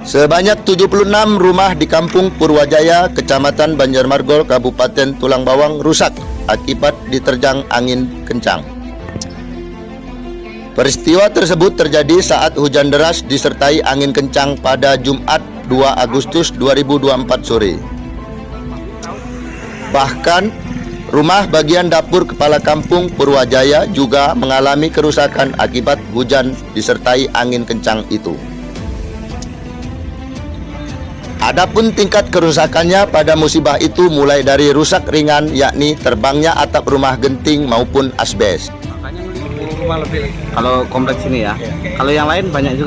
Sebanyak 76 rumah di Kampung Purwajaya, Kecamatan Banjarmargol, Kabupaten Tulang Bawang rusak akibat diterjang angin kencang. Peristiwa tersebut terjadi saat hujan deras disertai angin kencang pada Jumat 2 Agustus 2024 sore. Bahkan, rumah bagian dapur Kepala Kampung Purwajaya juga mengalami kerusakan akibat hujan disertai angin kencang itu. Adapun tingkat kerusakannya pada musibah itu mulai dari rusak ringan, yakni terbangnya atap rumah genting maupun asbes. Kalau kompleks ini ya, kalau yang lain banyak juga.